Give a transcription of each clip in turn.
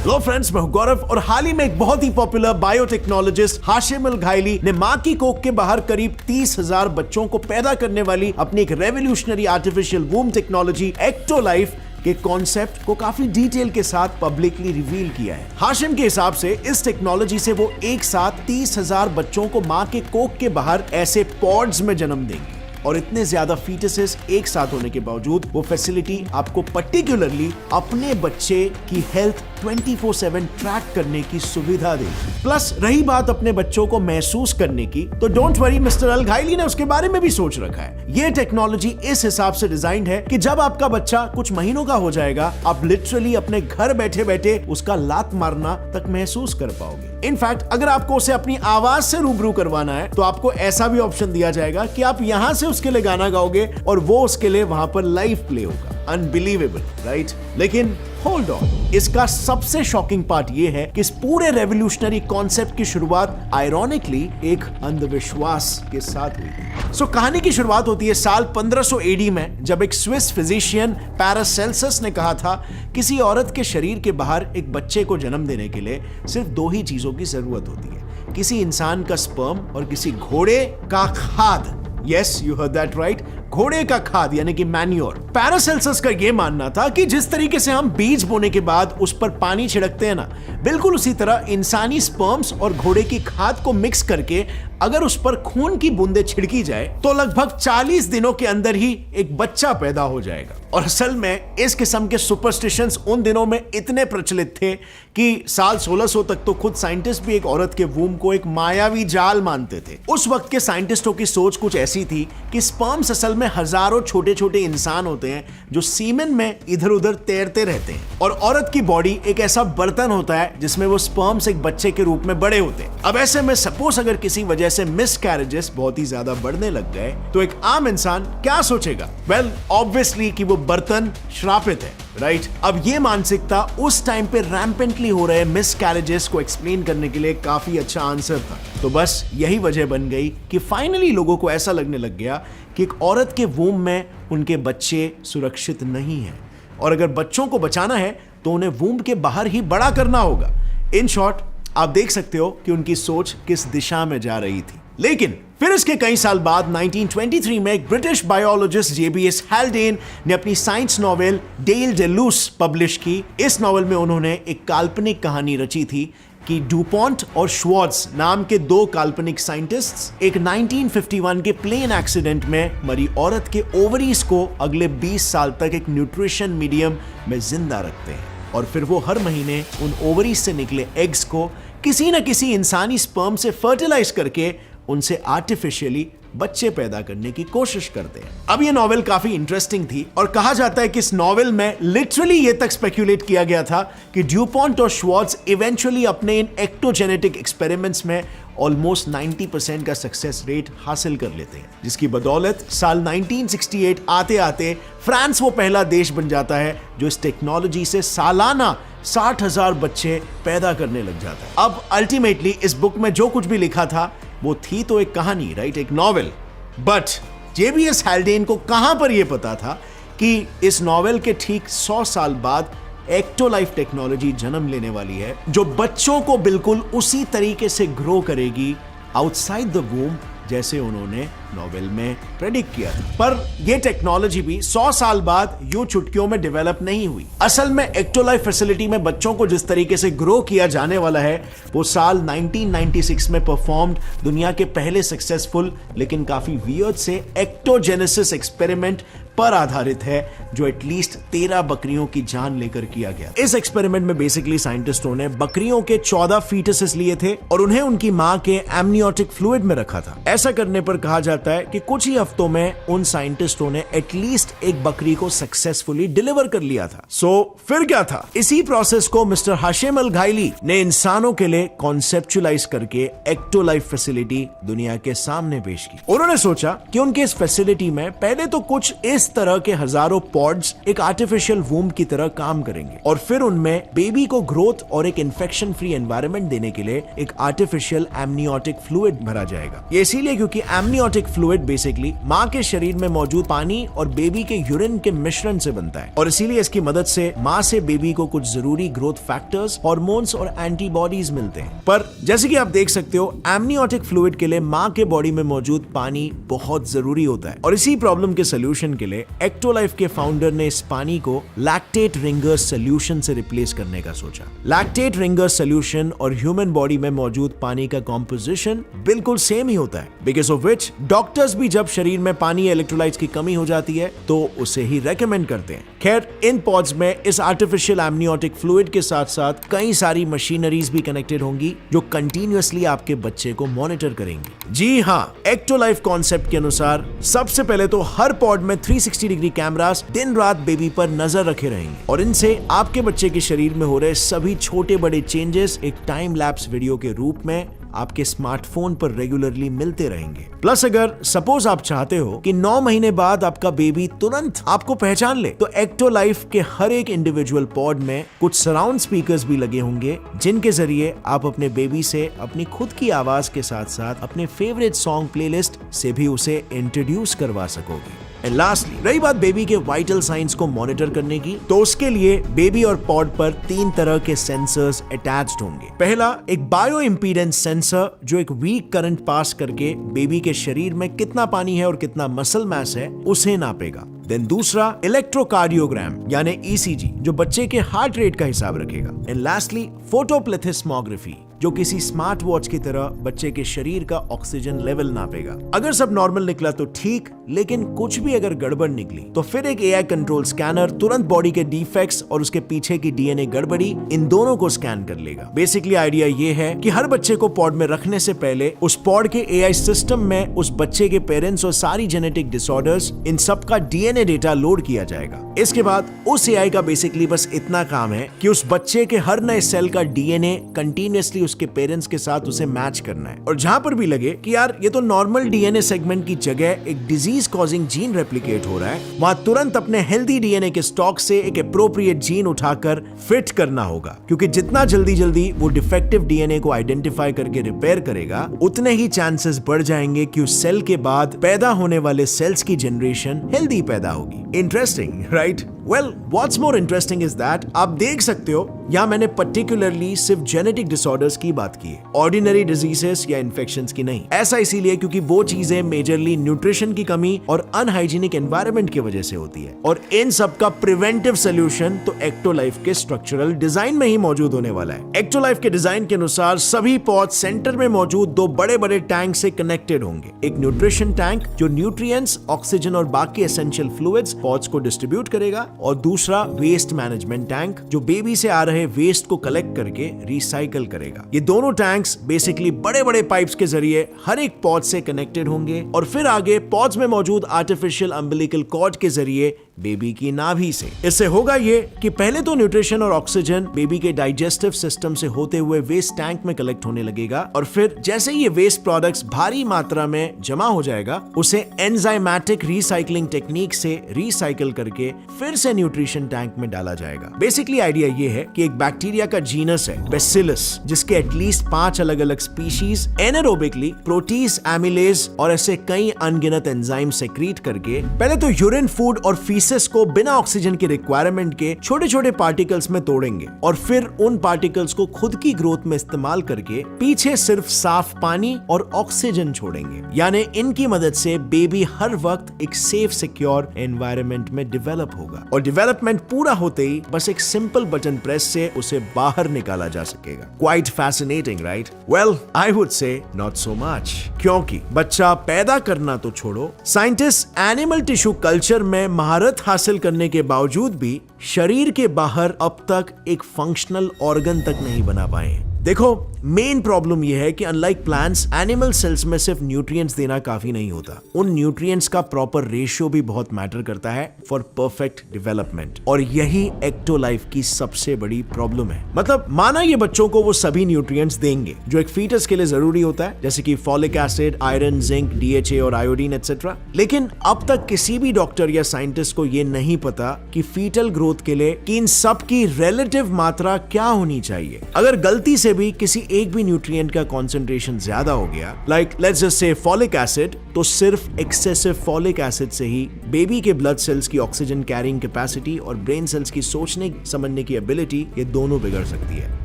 Hello friends, मैं हूं गौरव और हाल ही में एक बहुत ही पॉपुलर बायोटेक्नोलॉजिस्ट हाशिम अल घायली ने मां की कोख के बाहर करीब 30,000 बच्चों को पैदा करने वाली अपनी एक revolutionary artificial womb technology ecto life के कॉन्सेप्ट को काफी डिटेल के साथ पब्लिकली रिवील किया है। हाशिम के हिसाब से इस टेक्नोलॉजी से वो एक साथ 30,000 बच्चों को मां के कोख के बाहर ऐसे पॉड्स में जन्म देंगे और इतने ज्यादा फीटसेस एक साथ होने के बावजूद वो फैसिलिटी आपको पर्टिकुलरली अपने बच्चे की हेल्थ 24/7 ट्रैक करने की सुविधा देगी। प्लस रही बात अपने बच्चों को महसूस करने की, तो डोंट वरी, मिस्टर अल घायली ने उसके बारे में भी सोच रखा है। ये टेक्नोलॉजी इस हिसाब से डिजाइंड है कि जब आपका बच्चा कुछ महीनों का हो जाएगा, आप लिटरली अपने घर बैठे बैठे उसका लात मारना तक महसूस कर पाओगे। इनफैक्ट अगर आपको उसे अपनी आवाज से रूबरू करवाना है तो आपको ऐसा भी ऑप्शन दिया जाएगा कि आप यहां से उसके लिए गाना गाओगे और वो उसके लिए वहां पर लाइव प्ले होगा। Unbelievable, right? लेकिन होल्ड ऑन, इसका सबसे शॉकिंग पार्ट ये है कि इस पूरे रेवोल्यूशनरी कॉन्सेप्ट की शुरुआत आयरॉनिकली एक अंधविश्वास के साथ हुई। सो कहानी की शुरुआत होती है साल 1500 एडी में, जब एक स्विस फिजिशियन पैरासेल्सस ने कहा था किसी औरत के शरीर के बाहर एक बच्चे को जन्म देने के लिए सिर्फ दो ही चीजों की जरूरत होती है, किसी इंसान का स्पर्म और किसी घोड़े का खाद। Yes, you heard that right, घोड़े का खाद यानी कि मैन्योर। पैरासेल्सस का यह मानना था कि जिस तरीके से हम बीज बोने के बाद उस पर पानी छिड़कते हैं ना, बिल्कुल उसी तरह इंसानी स्पर्म्स और घोड़े की खाद को मिक्स करके अगर उस पर खून की बूंदें छिड़की जाए तो लगभग 40 दिनों के अंदर ही एक बच्चा पैदा हो जाएगा। और असल में इस किस्म के सुपरस्टिशंस उन दिनों में इतने प्रचलित थे कि साल 1600 तक तो खुद साइंटिस्ट भी एक औरत के वूम को एक मायावी जाल मानते थे। उस वक्त के साइंटिस्टों की सोच कुछ ऐसी थी कि स्पर्म्स असल में हजारों छोटे छोटे इंसान होते हैं जो सीमेन में इधर उधर तैरते रहते हैं, और औरत की बॉडी एक ऐसा बर्तन होता है जिसमें वो स्पर्म्स एक बच्चे के रूप में बड़े होते हैं। अब ऐसे में सपोज अगर किसी वजह से मिसकैरेजेस बहुत ही ज्यादा बढ़ने लग गए तो एक आम इंसान क्या सोचेगा? वेल, ऑब्वियसली कि वो बर्तन श्रापित है, राइट? अब ये मानसिकता उस टाइम पे रैम्पेंटली हो रहे मिसकैरेजेस को एक्सप्लेन करने के लिए काफी अच्छा आंसर था। तो बस यही वजह बन गई कि फाइनली लोगों को ऐसा लगने लग गया कि एक औरत के वूम में उनके बच्चे सुरक्षित नहीं हैं, और अगर बच्चों को बचाना है तो उन्हें वूम के बाहर ही बड़ा करना होगा। इन शॉर्ट, आप देख सकते हो कि उनकी सोच किस दिशा में जा रही थी। लेकिन फिर इसके कई साल बाद 1923 में एक ब्रिटिश बायोलॉजिस्ट JBS हैल्डेन ने अपनी साइंस नॉवेल डेल डेलूस पब्लिश की। इस नॉवेल में उन्होंने एक काल्पनिक कहानी रची थी कि डुपॉन्ट और श्वार्ट्ज नाम के दो काल्पनिक साइंटिस्ट्स एक 1951 के प्लेन एक्सीडेंट में मरी औरत के ओवरीज को अगले 20 साल तक एक न्यूट्रिशन मीडियम में जिंदा रखते हैं, और फिर वो हर महीने उन ओवरीज से निकले एग्स को किसी न किसी इंसानी स्पर्म से फर्टिलाइज करके उनसे आर्टिफिशियली बच्चे पैदा करने की कोशिश करते हैं। अब ये नॉवेल काफी इंटरेस्टिंग थी और कहा जाता है कि इस नॉवेल में लिटरली ये तक स्पेक्यूलेट किया गया था कि ड्यूपॉन्ट और श्वार्ट्ज इवेंचुअली अपने इन एक्टोजेनेटिक एक्सपेरिमेंट्स में ऑलमोस्ट 90% का सक्सेस रेट हासिल कर लेते हैं, जिसकी बदौलत साल 1968 आते आते फ्रांस वो पहला देश बन जाता है जो इस टेक्नोलॉजी से सालाना 60,000 बच्चे पैदा करने लग जाता है। अब अल्टीमेटली इस बुक में जो कुछ भी लिखा था वो थी तो एक कहानी, राइट, एक नॉवेल, बट JBS हैल्डेन को कहां पर यह पता था कि इस नॉवेल के ठीक 100 साल बाद एक्टो लाइफ टेक्नोलॉजी जन्म लेने वाली है जो बच्चों को बिल्कुल उसी तरीके से ग्रो करेगी आउटसाइड द वूम जैसे उन्होंने नॉवेल में प्रेडिक्ट किया था। पर यह टेक्नोलॉजी भी 100 साल बाद यूं चुटकियों में डेवलप नहीं हुई। असल में एक्टो लाइफ फैसिलिटी में बच्चों को जिस तरीके से ग्रो किया जाने वाला है वो साल 1996 में परफॉर्म्ड दुनिया के पहले सक्सेसफुल लेकिन काफी वियर्ड से एक्टोजेनेसिस एक्सपेरिमेंट पर आधारित है, जो एटलीस्ट 13 बकरियों की जान लेकर किया गया। इस एक्सपेरिमेंट में बेसिकली साइंटिस्टों ने बकरियों के 14 फीटसेस लिए थे और उन्हें उनकी मां के एमनियोटिक फ्लूइड में रखा था। ऐसा करने पर कहा जाता है कि कुछ ही हफ्तों में उन साइंटिस्टों ने एटलीस्ट एक बकरी को सक्सेसफुली डिलीवर कर लिया था। सो फिर क्या था? इसी प्रोसेस को मिस्टर हाशिम अल घायली ने इंसानों के लिए कॉन्सेप्चुलाइज करके एक्टो लाइफ फैसिलिटी दुनिया के सामने पेश की। उन्होंने सोचा कि उनके इस फैसिलिटी में पहले तो कुछ इस इस तरह के हजारों पॉड्स एक आर्टिफिशियल वूम की तरह काम करेंगे और फिर उनमें बेबी को ग्रोथ और एक इन्फेक्शन फ्री एनवायरनमेंट देने के लिए एक आर्टिफिशियल एमनियोटिक फ्लूइड भरा जाएगा। ये इसीलिए क्योंकि एमनियोटिक फ्लूइड बेसिकली माँ के शरीर में मौजूद पानी और बेबी के यूरिन के मिश्रण से बनता है और इसीलिए इसकी मदद से माँ से बेबी को कुछ जरूरी ग्रोथ फैक्टर्स, हार्मोन्स और एंटीबॉडीज मिलते हैं। पर जैसे कि आप देख सकते हो, एमनियोटिक फ्लूइड के लिए माँ के बॉडी में मौजूद पानी बहुत जरूरी होता है और इसी प्रॉब्लम के सोल्यूशन के लिए एक्टोलाइफ के फाउंडर ने इस पानी को लैक्टेट रिंगर्स सोल्यूशन से रिप्लेस करने का सोचा। लैक्टेट रिंगर्स सोल्यूशन और ह्यूमन बॉडी में मौजूद पानी का कॉम्पोजिशन बिल्कुल सेम ही होता है, बिकॉज ऑफ विच डॉक्टर्स भी जब शरीर में पानी इलेक्ट्रोलाइट्स की कमी हो जाती है तो उसे ही रेकमेंड करते हैं। खैर, इन पॉड्स में इस आर्टिफिशियल एमनियोटिक फ्लूइड के साथ साथ कई सारी मशीनरीज भी कनेक्टेड होंगी जो कंटिन्यूअसली आपके बच्चे को मॉनिटर करेंगी। जी हाँ, एक्टोलाइफ कॉन्सेप्ट के अनुसार सबसे पहले तो हर पॉड में 360 डिग्री कैमरास दिन रात बेबी पर नजर रखे रहेंगे और इनसे आपके बच्चे के शरीर में हो रहे सभी छोटे बड़े चेंजेस एक टाइम लैप्स वीडियो के रूप में आपके स्मार्टफोन पर रेगुलरली मिलते रहेंगे। प्लस अगर सपोज आप चाहते हो कि 9 महीने बाद आपका बेबी तुरंत आपको पहचान ले, तो एक्टोलाइफ के हर एक इंडिविजुअल पॉड में कुछ सराउंड स्पीकर्स भी लगे होंगे जिनके जरिए आप अपने बेबी से अपनी खुद की आवाज के साथ साथ अपने फेवरेट सॉन्ग प्लेलिस्ट से भी उसे इंट्रोड्यूस करवा सकोगे। एंड लास्टली, रही बात बेबी के वाइटल साइंस को मॉनिटर करने की, तो उसके लिए बेबी और पॉड पर 3 तरह के सेंसर्स अटैच्ड होंगे। पहला, एक बायो इंपीडेंस सेंसर जो एक वीक करंट पास करके बेबी के शरीर में कितना पानी है और कितना मसल मास है उसे नापेगा। देन दूसरा, इलेक्ट्रोकार्डियोग्राम यानी ईसीजी जो बच्चे के हार्ट रेट का हिसाब रखेगा। एंड लास्टली, फोटोप्लेथिस्मोग्राफी जो किसी स्मार्ट वॉच की तरह बच्चे के शरीर का ऑक्सीजन लेवल नापेगा। अगर सब नॉर्मल निकला तो ठीक, लेकिन कुछ भी अगर गड़बड़ निकली तो फिर एक एआई कंट्रोल स्कैनर तुरंत बॉडी के डिफेक्ट्स और उसके पीछे की डीएनए गड़बड़ी इन दोनों को स्कैन कर लेगा। बेसिकली आइडिया ये है कि हर बच्चे को पॉड में रखने से पहले उस पॉड के एआई सिस्टम में उस बच्चे के पेरेंट्स और सारी जेनेटिक डिसऑर्डर्स इन सब का डीएनए डेटा लोड किया जाएगा। इसके बाद उस एआई का बेसिकली बस इतना काम है कि उस बच्चे के हर नए सेल का डीएनए कंटिन्यूअसली उसके पेरेंट्स के साथ उसे मैच करना है और जहां पर भी लगे कि यार ये तो नॉर्मल डीएनए सेगमेंट की जगह एक डिजीज कॉजिंग जीन रेप्लिकेट हो रहा है, वहां तुरंत अपने हेल्दी डीएनए के स्टॉक से एक एप्रोप्रिएट जीन उठाकर फिट करना होगा, क्योंकि जितना जल्दी वो डिफेक्टिव डीएनए को आइडेंटिफाई करके रिपेयर करेगा उतने ही चांसेस बढ़ जाएंगे कि उस सेल के बाद पैदा होने वाले सेल्स की जनरेशन हेल्दी पैदा होगी। Interesting, right? Well, what's more interesting is that आप देख सकते हो यहाँ मैंने पर्टिकुलरली सिर्फ जेनेटिक डिसऑर्डर्स की बात की है, ऑर्डिनरी डिजीजेस या इन्फेक्शंस की नहीं। ऐसा इसीलिए क्योंकि वो चीजें मेजरली न्यूट्रिशन की कमी और अनहाइजीनिक एनवायरनमेंट की वजह से होती है और इन सब का प्रिवेंटिव सोल्यूशन तो एक्टोलाइफ के स्ट्रक्चरल डिजाइन में ही मौजूद होने वाला है। एक्टोलाइफ के डिजाइन के अनुसार सभी पॉड सेंटर में मौजूद 2 बड़े टैंक से कनेक्टेड होंगे। एक न्यूट्रिशन टैंक जो न्यूट्रिएंट्स, ऑक्सीजन और बाकी एसेंशियल फ्लूइड्स पॉड्स को डिस्ट्रीब्यूट करेगा और दूसरा वेस्ट मैनेजमेंट टैंक जो बेबी से आ रहे वेस्ट को कलेक्ट करके रिसाइकल करेगा। ये दोनों टैंक्स बेसिकली बड़े पाइप्स के जरिए हर एक पॉड से कनेक्टेड होंगे और फिर आगे पॉड्स में मौजूद आर्टिफिशियल अम्बिलिकल कॉर्ड के जरिए बेबी की नाभि से। इससे होगा ये कि पहले तो न्यूट्रिशन और ऑक्सीजन बेबी के डाइजेस्टिव सिस्टम से होते हुए वेस्ट टैंक में कलेक्ट होने लगेगा और फिर जैसे ये वेस्ट प्रोडक्ट्स भारी मात्रा में जमा हो जाएगा उसे एंजाइमेटिक रिसाइकलिंग टेक्निक से रिसाइकल करके फिर से न्यूट्रिशन टैंक में डाला जाएगा। बेसिकली आइडिया ये है कि एक बैक्टीरिया का जीनस है बेसिलस, जिसके एटलीस्ट 5 अलग-अलग स्पीशीज एनारोबिकली प्रोटीज, एमिलेज और ऐसे कई अनगिनत एंजाइम सेक्रीट करके पहले तो यूरिन, फूड और फीसेस को बिना ऑक्सीजन की रिक्वायरमेंट के छोटे पार्टिकल्स में तोड़ेंगे और फिर उन पार्टिकल्स को खुद की ग्रोथ में इस्तेमाल करके पीछे सिर्फ साफ पानी और ऑक्सीजन छोड़ेंगे। यानी इनकी मदद से बेबी हर वक्त एक सेफ, सिक्योर एनवायरनमेंट में डेवलप होगा और डेवलपमेंट पूरा होते ही बस एक सिंपल बटन प्रेस से उसे बाहर निकाला जा सकेगा। Quite fascinating, right? Well, I would say not so much, क्योंकि बच्चा पैदा करना तो छोड़ो, साइंटिस्ट एनिमल टिश्यू कल्चर में महारत हासिल करने के बावजूद भी शरीर के बाहर अब तक एक फंक्शनल ऑर्गन तक नहीं बना पाए। देखो मेन प्रॉब्लम यह है कि अनलाइक प्लांट्स, एनिमल सेल्स में सिर्फ न्यूट्रिएंट्स देना काफी नहीं होता। उन न्यूट्रिएंट्स का प्रॉपर रेशियो भी बहुत मैटर करता है फॉर परफेक्ट डेवलपमेंट, और यही एक्टो लाइफ की सबसे बड़ी प्रॉब्लम है। मतलब माना ये बच्चों को वो सभी न्यूट्रिएंट्स देंगे जो एक फीटस के लिए जरूरी होता है, जैसे कि folic acid, iron, zinc, DHA और आयोडीन एटसेट्रा, लेकिन अब तक किसी भी डॉक्टर या साइंटिस्ट को ये नहीं पता कि फीटल ग्रोथ के लिए कि इन सब की रिलेटिव मात्रा क्या होनी चाहिए। अगर गलती से भी किसी एक भी न्यूट्रिएंट का कंसंट्रेशन ज्यादा हो गया, like let's just say folic acid, तो सिर्फ एक्सेसिव फॉलिक एसिड से ही बेबी के ब्लड सेल्स की ऑक्सीजन कैरिंग कैपेसिटी और ब्रेन सेल्स की सोचने समझने की एबिलिटी, ये दोनों बिगड़ सकती है।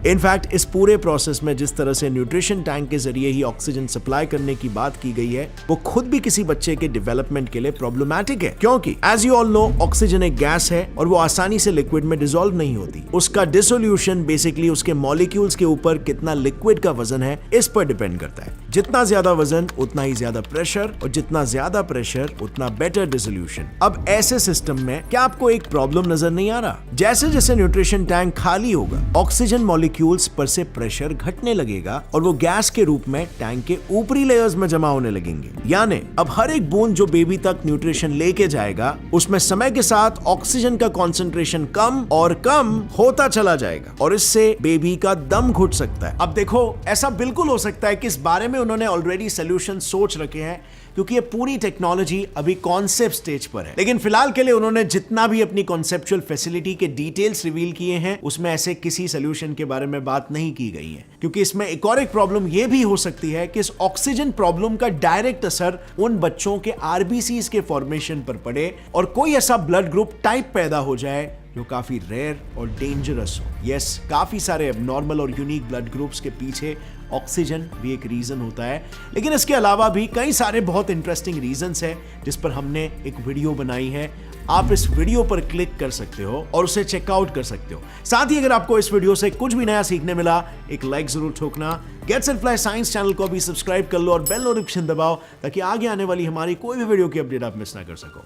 इनफैक्ट इस पूरे प्रोसेस में जिस तरह से न्यूट्रिशन टैंक के जरिए ही ऑक्सीजन सप्लाई करने की बात की गई है, वो खुद भी किसी बच्चे के डेवलपमेंट के लिए प्रॉब्लमैटिक है, क्योंकि as you all know oxygen एक गैस है और वो आसानी से लिक्विड में डिसॉल्व नहीं होती। उसका डिसोल्यूशन बेसिकली उसके मॉलिक्यूल्स के ऊपर कितना लिक्विड का वजन है इस पर डिपेंड करता है। जितना ज्यादा वजन उतना ही ज्यादा प्रेशर, और जितना ज्यादा प्रेशर उतना बेटर डिसोल्यूशन। अब ऐसे सिस्टम में क्या आपको एक प्रॉब्लम नजर नहीं आ रहा? जैसे जैसे न्यूट्रिशन टैंक खाली होगा, ऑक्सीजन मॉलिक्यूल्स पर से प्रेशर घटने लगेगा और वो गैस के रूप में टैंक के ऊपरी लेयर्स में जमा होने लगेंगे। यानी अब हर एक बूंद जो बेबी तक न्यूट्रिशन लेके जाएगा, उसमें समय के साथ ऑक्सीजन का कॉन्सेंट्रेशन कम और कम होता चला जाएगा, और इससे बेबी का दम घुट सकता है। अब देखो ऐसा बिल्कुल हो सकता है कि इस बारे में उन्होंने ऑलरेडी सोल्यूशन सोच रखे हैं, क्योंकि ये पूरी टेक्नोलॉजी अभी कॉन्सेप्ट स्टेज पर है। लेकिन फिलहाल के लिए उन्होंने जितना भी अपनी कॉन्सेप्चुअल फैसिलिटी के डिटेल्स रिवील किए हैं, उसमें ऐसे किसी सोल्यूशन के बारे में बात नहीं की गई है, क्योंकि इसमें एक और एक प्रॉब्लम ये भी हो सकती है कि इस ऑक्सीजन प्रॉब्लम का डायरेक्ट असर उन बच्चों के आरबीसीज के फॉर्मेशन पर पड़े और कोई ऐसा ब्लड ग्रुप टाइप पैदा हो जाए जो काफी रेयर और डेंजरस हो। यस, काफी सारे एबनॉर्मल और यूनिक ब्लड ग्रुप्स के पीछे ऑक्सीजन भी एक रीजन होता है, लेकिन इसके अलावा भी कई सारे बहुत इंटरेस्टिंग रीजंस हैं जिस पर हमने एक वीडियो बनाई है। आप इस वीडियो पर क्लिक कर सकते हो और उसे चेकआउट कर सकते हो। साथ ही अगर आपको इस वीडियो से कुछ भी नया सीखने मिला, एक लाइक जरूर ठोकना। Gets and fly science channel को भी सब्सक्राइब कर लो और बेल नोटिफिकेशन दबाओ, ताकि आगे आने वाली हमारी कोई भी वीडियो की अपडेट आप मिस ना कर सको।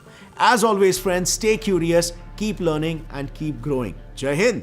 As always friends, stay curious, keep learning and keep growing. जय हिंद।